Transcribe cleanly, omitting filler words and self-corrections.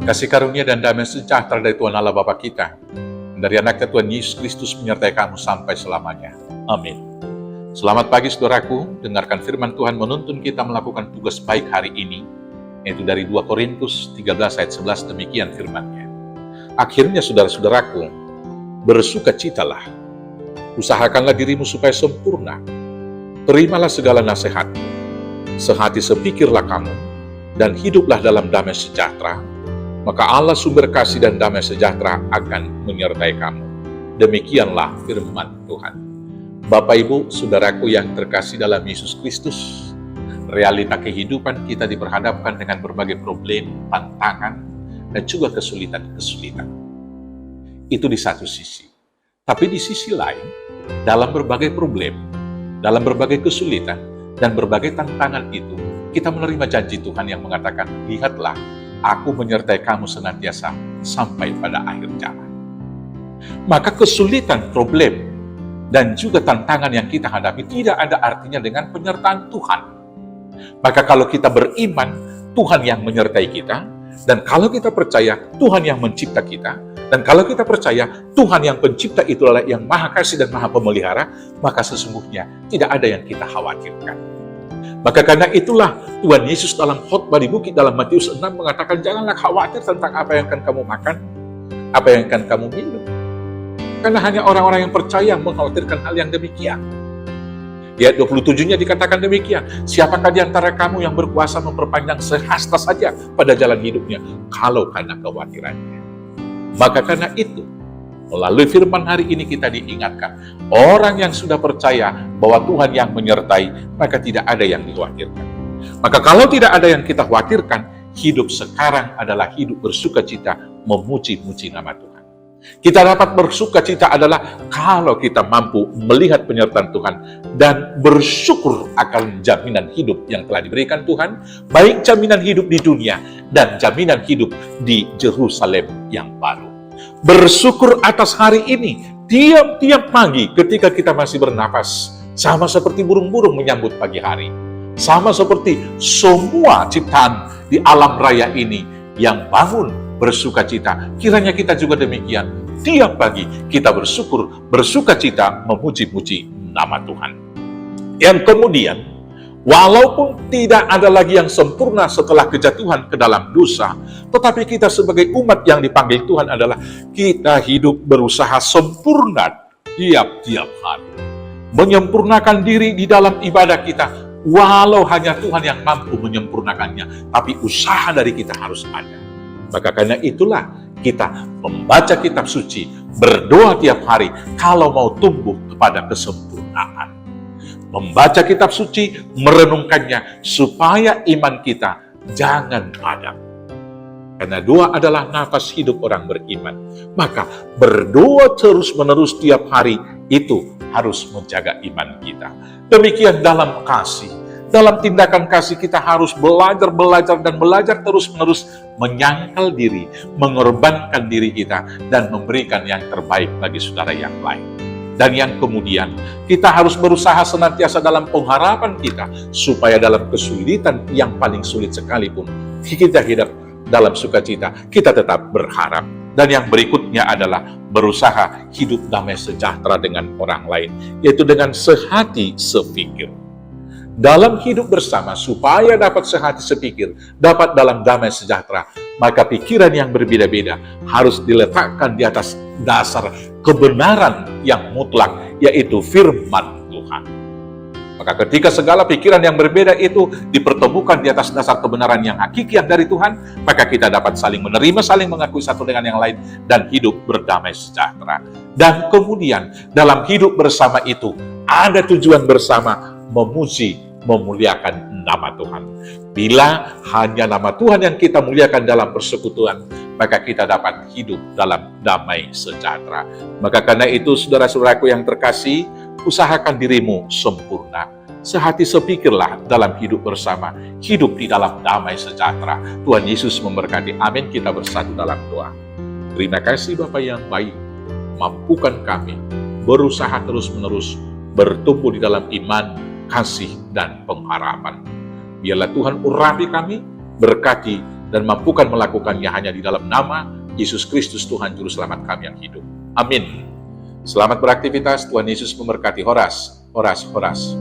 Kasih karunia dan damai sejahtera dari Tuhan Allah Bapa kita, dari anaknya Tuhan Yesus Kristus menyertai kamu sampai selamanya. Amin. Selamat pagi saudaraku, dengarkan firman Tuhan menuntun kita melakukan tugas baik hari ini, yaitu dari 2 Korintus 13 ayat 11 demikian firman-Nya. Akhirnya saudara-saudaraku, bersukacitalah, usahakanlah dirimu supaya sempurna, terimalah segala nasihatku, sehati sepikirlah kamu, dan hiduplah dalam damai sejahtera, maka Allah sumber kasih dan damai sejahtera akan menyertai kamu. Demikianlah firman Tuhan. Bapak Ibu, saudaraku yang terkasih dalam Yesus Kristus, realita kehidupan kita diperhadapkan dengan berbagai problem, tantangan, dan juga kesulitan-kesulitan. Itu di satu sisi. Tapi di sisi lain, dalam berbagai problem, dalam berbagai kesulitan, dan berbagai tantangan itu, kita menerima janji Tuhan yang mengatakan, lihatlah, aku menyertai kamu senantiasa sampai pada akhir zaman. Maka kesulitan, problem, dan juga tantangan yang kita hadapi tidak ada artinya dengan penyertaan Tuhan. Maka kalau kita beriman, Tuhan yang menyertai kita, dan kalau kita percaya Tuhan yang mencipta kita, dan kalau kita percaya Tuhan yang pencipta itu adalah yang maha kasih dan maha pemelihara, maka sesungguhnya tidak ada yang kita khawatirkan. Maka karena itulah Tuhan Yesus dalam khotbah di bukit dalam Matius 6 mengatakan, janganlah khawatir tentang apa yang akan kamu makan, apa yang akan kamu minum. Karena hanya orang-orang yang percaya mengkhawatirkan hal yang demikian. Di ayat 27-nya dikatakan demikian, siapakah di antara kamu yang berkuasa memperpanjang sehasta saja pada jalan hidupnya, kalau karena kekhawatirannya. Maka karena itu, melalui firman hari ini kita diingatkan, orang yang sudah percaya bahwa Tuhan yang menyertai, maka tidak ada yang dikhawatirkan. Maka kalau tidak ada yang kita khawatirkan, hidup sekarang adalah hidup bersukacita, memuji-muji nama Tuhan. Kita dapat bersukacita adalah kalau kita mampu melihat penyertaan Tuhan dan bersyukur akan jaminan hidup yang telah diberikan Tuhan, baik jaminan hidup di dunia dan jaminan hidup di Yerusalem yang baru. Bersyukur atas hari ini, tiap-tiap pagi ketika kita masih bernapas, sama seperti burung-burung menyambut pagi hari, sama seperti semua ciptaan di alam raya ini yang bangun bersukacita. Kiranya kita juga demikian, tiap pagi kita bersyukur, bersukacita, memuji-muji nama Tuhan. Yang kemudian, walaupun tidak ada lagi yang sempurna setelah kejatuhan ke dalam dosa, tetapi kita sebagai umat yang dipanggil Tuhan adalah kita hidup berusaha sempurna tiap-tiap hari. Menyempurnakan diri di dalam ibadah kita, walau hanya Tuhan yang mampu menyempurnakannya, tapi usaha dari kita harus ada. Maka karena itulah kita membaca kitab suci, berdoa tiap hari kalau mau tumbuh kepada kesempurnaan. Membaca kitab suci, merenungkannya supaya iman kita jangan padam. Karena doa adalah nafas hidup orang beriman. Maka berdoa terus-menerus tiap hari itu harus menjaga iman kita. Demikian dalam kasih. Dalam tindakan kasih kita harus belajar dan belajar terus-menerus menyangkal diri, mengorbankan diri kita, dan memberikan yang terbaik bagi saudara yang lain. Dan yang kemudian, kita harus berusaha senantiasa dalam pengharapan kita, supaya dalam kesulitan yang paling sulit sekalipun, kita hidup dalam sukacita, kita tetap berharap. Dan yang berikutnya adalah berusaha hidup damai sejahtera dengan orang lain, yaitu dengan sehati sepikir. Dalam hidup bersama, supaya dapat sehati sepikir, dapat dalam damai sejahtera, maka pikiran yang berbeda-beda harus diletakkan di atas dasar kebenaran yang mutlak, yaitu firman Tuhan. Maka ketika segala pikiran yang berbeda itu dipertemukan di atas dasar kebenaran yang hakiki yang dari Tuhan, maka kita dapat saling menerima, saling mengakui satu dengan yang lain, dan hidup berdamai sejahtera. Dan kemudian dalam hidup bersama itu, ada tujuan bersama, memuji, memuliakan nama Tuhan. Bila hanya nama Tuhan yang kita muliakan dalam persekutuan, maka kita dapat hidup dalam damai sejahtera. Maka karena itu, saudara-saudaraku yang terkasih, usahakan dirimu sempurna. Sehati sepikirlah dalam hidup bersama, hidup di dalam damai sejahtera. Tuhan Yesus memberkati. Amin. Kita bersatu dalam doa. Terima kasih Bapa yang baik, mampukan kami berusaha terus-menerus bertumbuh di dalam iman, kasih, dan pengharapan. Biarlah Tuhan urapi kami, berkati, dan mampukan melakukannya hanya di dalam nama Yesus Kristus Tuhan Juru Selamat kami yang hidup. Amin. Selamat beraktivitas, Tuhan Yesus memberkati. Horas, horas, horas.